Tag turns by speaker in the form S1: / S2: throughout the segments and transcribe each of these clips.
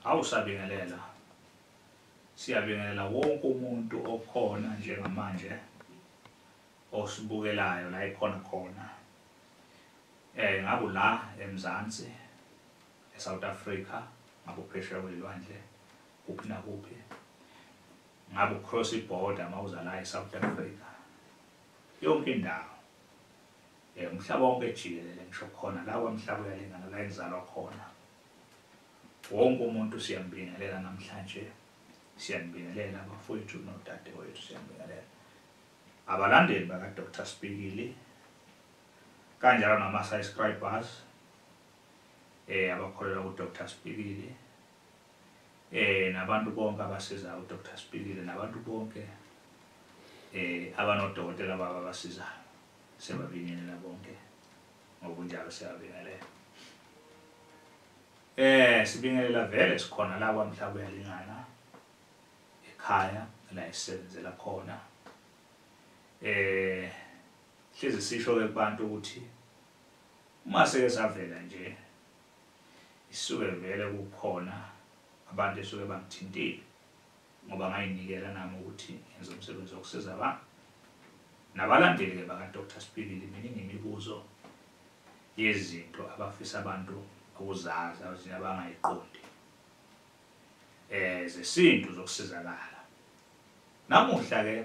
S1: Awusabingelela siyabingelela wonke umuntu okhona njengamanje osibukelayo la ikhona khona ngabe la eMzansi eSouth Africa ngabe uphesheya kwezilwandle kuphi nakuphi ngabe cross border mawuza la eSouth Africa yonke indawo umhlaba wonke jikelele ngisho khona la kwamhlaba uyalingana la engizalwa khona wonke umuntu siyambingelela namhlanje siyambingelela abafowethu nodadewethu siyambingelela abalandeli baka Dr Spikili kanjalo nama subscribers abakholelwa ku Dr Spikili nabantu bonke abasiza u Dr Spikili nabantu bonke abanodokotela baba abasizayo siyabingelela bonke ngokunjalo siyabingelela sibingelela vele sikhona la kwamhlaba uyalingana ekhaya la isebenzela khona hlezi sisho ke kubantu ukuthi uma seke savela nje isuke vele kukhona abantu esuke bangithintile ngoba ngayinikela nami ukuthi ngenza umsebenzi wokusiza abantu nabalandeli ke baka Dr Spikili miningi imibuzo yezinto abafisa abantu ukuzazi abazinye abangayiqondi zesintu zokusizakala namuhla ke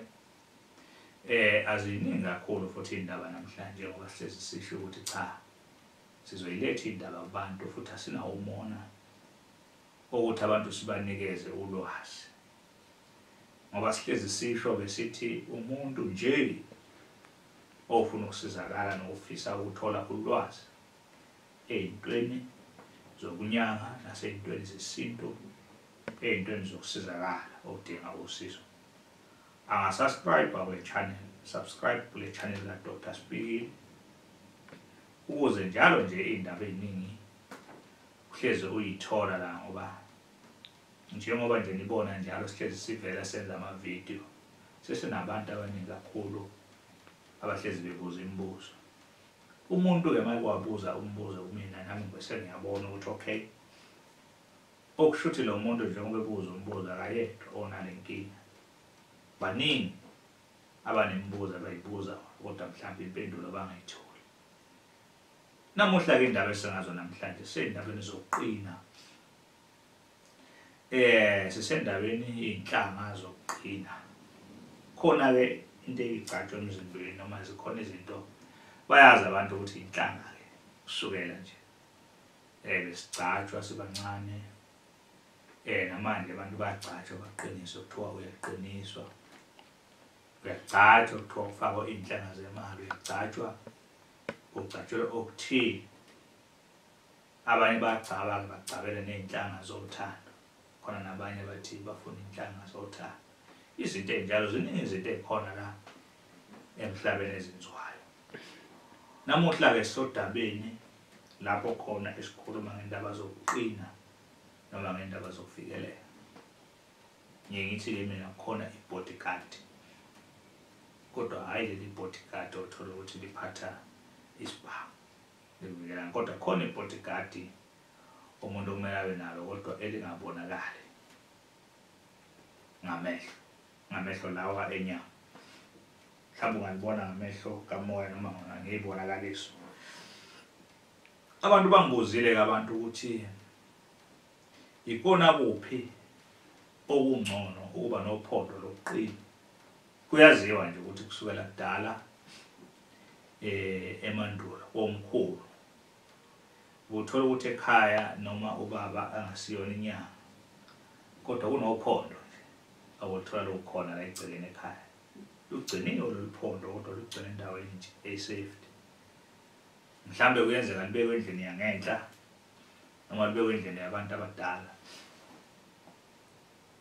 S1: aziningi kakhulu futhi indaba namhlanje ngoba sihlezi sisho ukuthi cha sizoyiletha indaba kubantu futhi asinawo umona ukuthi abantu sibanikeze ulwazi ngoba sihlezi sisho besithi umuntu nje ofuna ukusizakala nofisa ukuthola ulwazi ezintweni zokunyanga nasezintweni zesintu ezintweni zokusizakala odinga usizo subscribe kule channel subscribe kule channel la Dr Spikili ukuze njalo nje indaba eziningi uhleze uyithola la ngoba njengoba nje nibona njalo sihlezi sivela senza ama video sesinabantu abaningi kakhulu abahlezi bebuza imibuzo umuntu ke mayikwabuza umbuzo kumina nami bese ngiyabona ukuthi okay okushuthi lo muntu njengoba ebuza umbuzo akayedwa onalenkinga baningi abanemibuzo abayibuza kodwa mhlawumbe impendulo bangayitholi namuhla ke indaba esengazo namhlanje seyindabeni zokuqina sisendabeni inhlanga zokuqina khona ke into eyigcatshwa emzimbeni noma zikhona izinto bayazi abantu ukuthi inhlanga ke kusukela nje besigcatshwa sibancane namanje abantu bayagcatshwa baqiniswa kuthiwa uyaqiniswa uyagcatshwa kuthiwa ufakwa inhlanga zemali uyagcatshwa ugcatshelwa okuthile abanye bayagcaba bagcabele nezinhlanga zothando khona nabanye bathi bafuna inhlanga zothando izinto ezinjalo ziningi izinto ezikhona la emhlabeni ezenziwayo namuhla ke sodabeni lapho khona esikhuluma ngendaba zokuqina noma ngendaba zokufikelela ngiyithi ke mina khona ibodyguard kodwa hayi leli bodyguard othola ukuthi liphatha isibhamu livikela kodwa khona ibodyguard umuntu okumele abe nalo kodwa elingabonakali ngamehlo lawa enyama mhlawumbe ungalibona ngamehlo kamoya noma ngiyibonakaliso abantu bangibuzile ke abantu ukuthi ikona kuphi okungcono ukuba nophondo lokuqina kuyaziwa nje ukuthi kusukela kudala emandulo omkhulu uthola ukuthi ekhaya noma ubaba angasiyona inyanga kodwa kunophondo nje awuthola lokhona la egcekeni ekhaya lugciniwe loluphondo kodwa lugcina endaweni nje esafety mhlambe kuyenzeka libekwe endlini yangenhla noma libekwe endlini yabantu abadala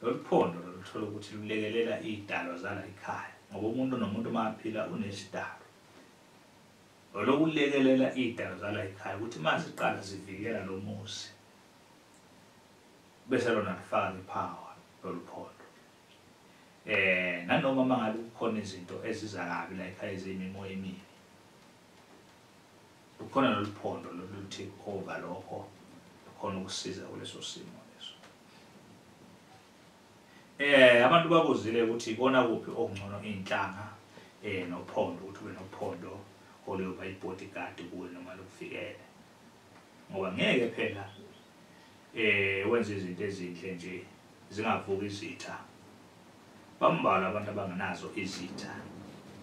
S1: loluphondo loluthola ukuthi lulekelela izidalwa zala ekhaya ngoba umuntu nomuntu maphila unesidalo olokulekelela izidalwa zala ekhaya ukuthi maziqala zivikela lo muzi bese lona lifaka ipower loluphondo nanoma mangabe kukhona izinto eziza kabi la ekhaya ezimimoya emibi ukhona loluphondo loluthi over lokho khona ukusiza kuleso simo leso. Abantu bakuzile ukuthi ikona kuphi okungcono inhlanga nophondo, ukuthi ube nophondo oluyoba ibodyguard kuwe noma lokuvikela, ngoba ngeke phela wenze izinto ezinhle nje zingavuki izitha. Bambalwa abantu abangenazo izitha.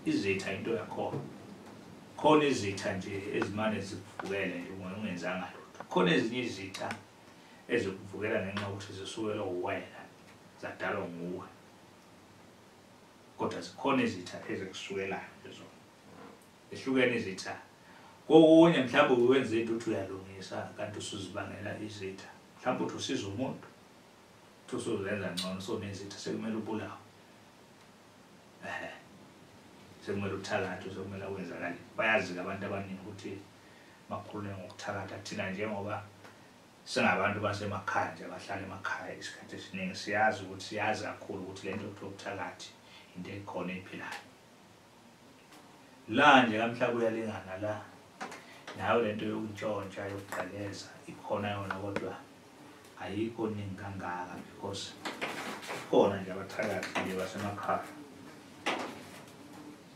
S1: Izitha into yakhona. Khona izitha nje ezimane zikuvukele nje ungenzanga lutho. Khona ezinye izitha ezikuvukela ngenxa yokuthi zisukela uwena, zadalwa nguwe. Kodwa zikhona izitha ezikusukelayo lezo. Ehlukene izitha. Kokunye mhlawumbe uwenza into uthi uyalungisa kanti usuzibangela izitha. Mhlawumbe uthi usiza umuntu, uthi usuzenza ngcono sonezitha sekumele ubulawe. Sekumele uthakathe, sekumele wenzakale. Bayazi abantu abaningi ukuthi bakhulule ngokuthakatha. Thina njengoba singabantu basemakhaya nje abahlala emakhaya isikhathi esiningi siyazi kakhulu ukuthi lento yokuthakatha into ekhona ephilayo. La nje kamhlaba uyalingana la. Nayo lento yokuntshontsha yokuqaleza ikhona yona kodwa ayikho ningi kangaka because khona nje abathakathi nje basemakhaya.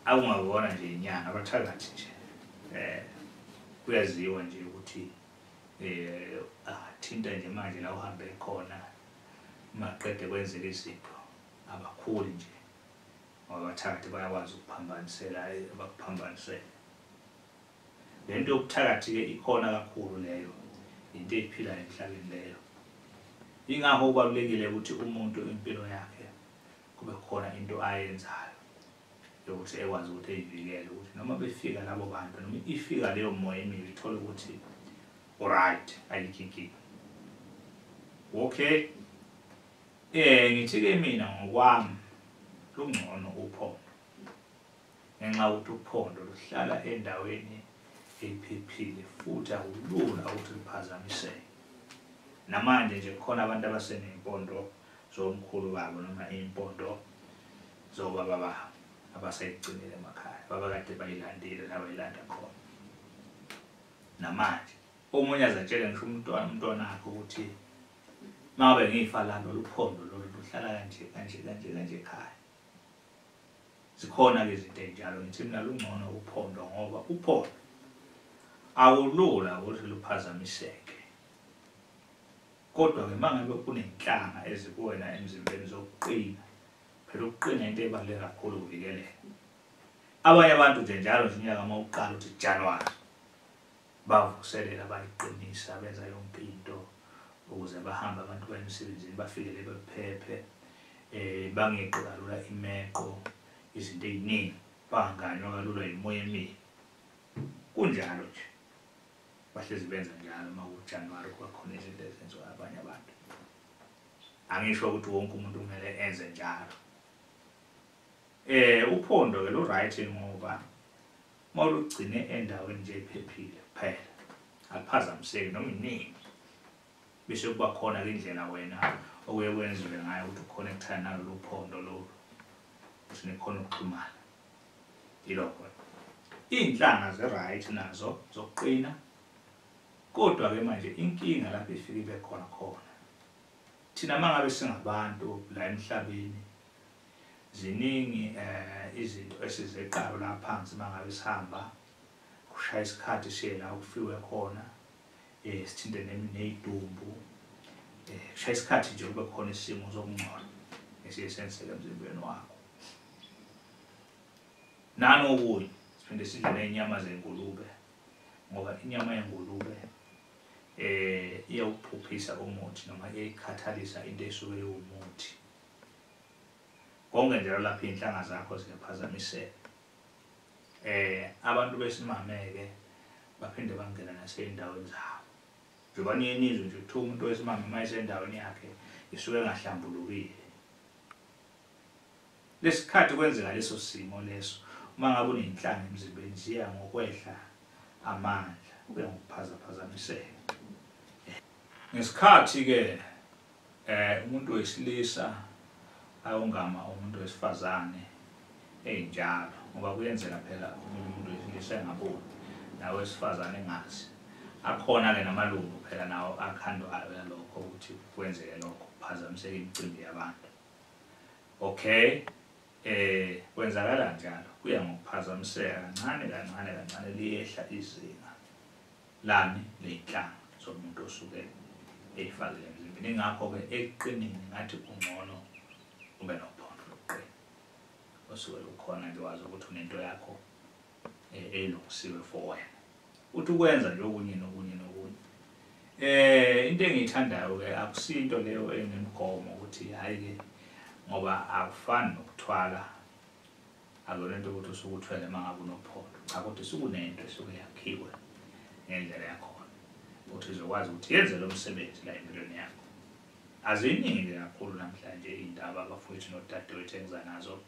S1: Awungabona nje inyanga abathakathi nje. Kuyaziwa nje ukuthi thinta nje manje la uhambe khona maqede kwenzeka izinto abakhuli nje. Ngoba abathakathi bayakwazi ukuphambanisela abakuphambanisela. Lento yokuthakathi ke ikhona kakhulu leyo. Into ephilayo emhlabeni leyo. Ingakho kubalulekile ukuthi umuntu impilo yakhe kube khona into ayenzayo yokuthi ekwazi ukuthi eyivikele ukuthi noma befika labo bantu noma ifika leyo moya emibi ithola ukuthi alright ayikiki. Okay. Ngithi ke mina ngokwami lungcono uphondo. Ngenxa ukuthi uphondo luhlala endaweni ephephile futhi akulula ukuthi liphazamiseke. Namanje nje khona abantu abasenempondo zomkhulu babo noma impondo zobaba babo abasayigcinile emakhaya. Baba kade bayilandile nabayilanda khona. Namanje omunye azatshela ngisho umntwana wakhe ukuthi mabe ngifa lalo luphondo lolu luhlala kanje ekhaya. Zikhona ke izinto ezinjalo. Ngithi mina lungcono uphondo ngoba uphondo awulula ukuthi luphazamiseke. Kodwa ke mangabe kunenhlanga ezikuwena emzimbeni zokuqina, phela ukuqina into ebaluleke kakhulu ukuvikeleka. Abanye abantu nje njalo nje unyaka mawuqala uthi January bavuselela bayiqinisa benza yonke into ukuze bahambe abantu bayemsebenzini bafikele bephephe, bangeqi kalula imeqo, izinto eziningi, banganywa kalula imoya emibi. Kunjalo nje. Bahlezi benza njalo makuJanuary kuba khona izinto ezenziwa abanye abantu. Angisho ukuthi wonke umuntu kumele enze njalo. Uphondo ke lo right ngoba mawulugcine endaweni nje ephephile kuphela. Aliphazamiseki noma iningi. Bese kuba khona ke indlela wena okuye kwenziwe ngayo ukuthi uconnectane nalo uphondo lo. Ukuthi nikhona ukuxhumana. Yilokho. Inhlanga ze right nazo zokuqina. Kodwa ke manje inkinga lapho ifike khona. Thina mangabe singabantu la emhlabeni ziningi izinto esizeqalo la phansi mangabe sihamba kushaya isikhathi siye la ukufiwe khona sithinte nezidumbu kushaya isikhathi nje kube khona isimo sokungcola esiyesenzeka emzimbeni wakho. Nanokunye siphinde sidle nezinyama zengulube ngoba inyama yengulube iyawuphuphisa umuthi noma iyakhathalisa into esuke umuthi. Konke njalo lapha inhlanga zakho ziyaphazamiseka. Abantu besimameke baphinde bangena naseyindaweni zabo. Njengoba niyinizwe nje ukuthi umuntu wesimame mayisendaweni yakhe isuke engahlambulukile. Lesikhathi kwenzeka leso simo leso mangabe unenhlanga emzimbeni ziya ngokwehla amandla kube ngokuphazaphazamiseka. Ngesikhathi ke umuntu wesilisa awungama umuntu wesifazane enjalo ngoba kuyenzeka phela umuntu wesilisa engaboni nawe wesifazane engazi akhona-ke namalungu phela nawo akhandwayo yalokho ukuthi kwenzeke lokho kuphazamiseke imicimbi yabantu. Okay, kwenzakala njalo kuya ngokuphazamiseka kancane liyehla izinga lani ley'nhlanga zomuntu osuke ey'fakile emzimbeni. Ingakho-ke ekuqineni ngathi kungcono ube nophondo lokuqina osuke lukhona nje wazi ukuthi unento yakho elungisiwe for wena. Uthi ukwenza nje okunye nokunye. Into engiyithandayo-ke akusinto leyo enemigomo ukuthi hhayi-ke ngoba akufani nokuthwala, akuyona into ukuthi usuke uthwele uma ngabe unophondo. Cha, kodwa usukunento esuke yakhiwe ngendlela yakhona ukuthi izokwazi ukuthi yenze lo msebenzi la empilweni yakho. Aziningi kakhulu namhlanje iy'ndaba abafowethu nodadewethu engiza nazo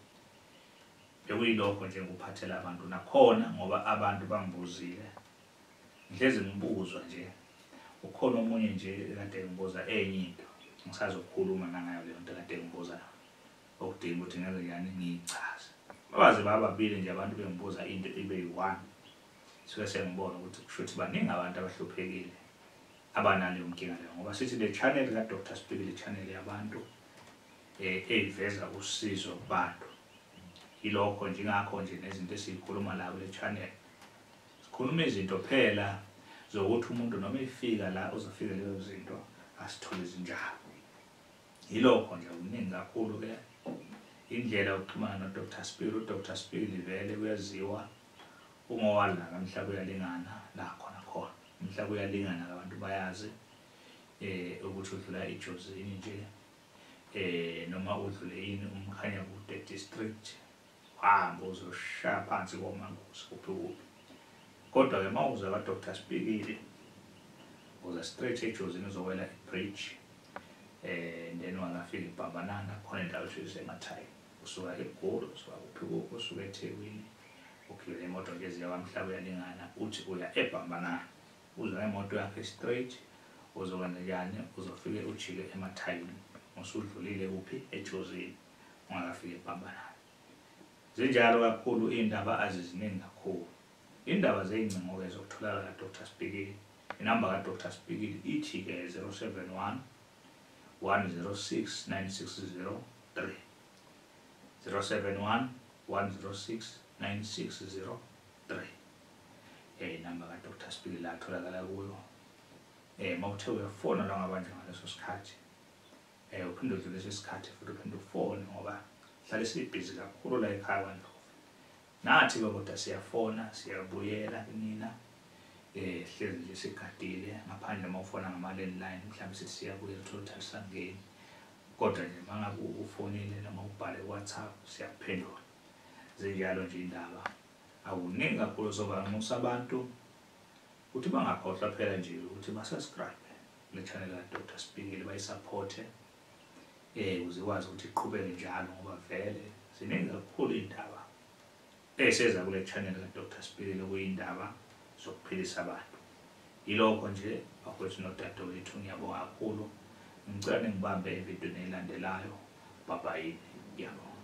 S1: bekuyilokho nje ngikuphathela abantu nakhona ngoba abantu bangibuzile. Ngihlezi ngibuzwa nje, ukhona omunye nje kade ngibuza enye into ngisazokhuluma nangayo leyo nto kade ngibuza okudinga ukuthi ngaze yani ngiyichaze. Babaze bababili nje abantu bengibuza into ibe yi-one, suke sengibona ukuthi kusho ukuthi baningi abantu abahluphekile abanaleyo nkinga leyo, ngoba sithi le channel ka-Dr. Spikili channel yabantu eyiveza usizo kubantu. Yilokho nje, ingakho nje nezinto esiyikhuluma la kule channel sikhuluma izinto phela zokuthi umuntu noma efika la uzofika lezo zinto asithole zinjalo. Yilokho nje kuningi kakhulu-ke indlela yokuxhumana no-Dr. Spikili. u-Dr. Spikili vele uyaziwa ungowala mhlaba uyalingana la khona. Mhlaba uyalingana, abantu bayazi ukuthi udlula ejozini nje noma udlule yini uMkhanyakude district, hamba uzoshaya phansi komangosi kuphi. Kodwa-ke uma uza kwa-Dr. Spikili uza straight ejozini uzowela i-bridge, then wangafika eBhambanana khona indawo ethiwa eMathayini. Usuka eGoli, usuka kuphi, usuka eThekwini, ukugibela imoto nje eziya kwaMhlaba uyalingana uthi uya eBhambanana, uza ngemoto yakhe straight uzokwenza njani, uzofike ujike eMathayini usudlulile kuphi, ejozini ungakafika eBhambanana. Zinjalo kakhulu iy'ndaba aziziningi kakhulu. Indaba zey'ngcingo-ke zokutholakala ka-Dr. Spikili, inamba ka-Dr. Spikili ithi-ke 071 106 9603, 071 106 9603. Inamba ka-Dr. Spikili la atholakala kuyo. Uma uthe uyafona la ngabanje ngaleso sikhathi, uphinde udlule lesi sikhathi futhi uphinde ufone ngoba hlale sibhizi kakhulu la ekhaya kwaNdlovu. Nathi-ke kodwa siyafona, siyabuyela kunina, hlezi nje sigadile ngaphandle uma ufona ngama-landline mhlawumbe sithi siyabuyela uthole ukuthi alisangeni. Kodwa nje uma ngabe ufonile noma ubhale WhatsApp siyakuphendula. Zinjalo nje indaba, akuningi kakhulu sobanxusa abantu ukuthi bangakhohlwa phela nje ukuthi ba-subscribe le channel ka-Dr. Spikili, bayisupporte ukuze ikwazi ukuthi iqhubeke njalo ngoba vele ziningi kakhulu iy'ndaba eseza kule channel ka-Dr. Spikili okuyindaba zokuphilisa abantu. Yilokho nje bafowethu nodadewethu, ngiyabonga kakhulu. Ngicela ningibambe evidweni elandelayo. Bye bye. Ngiyabonga.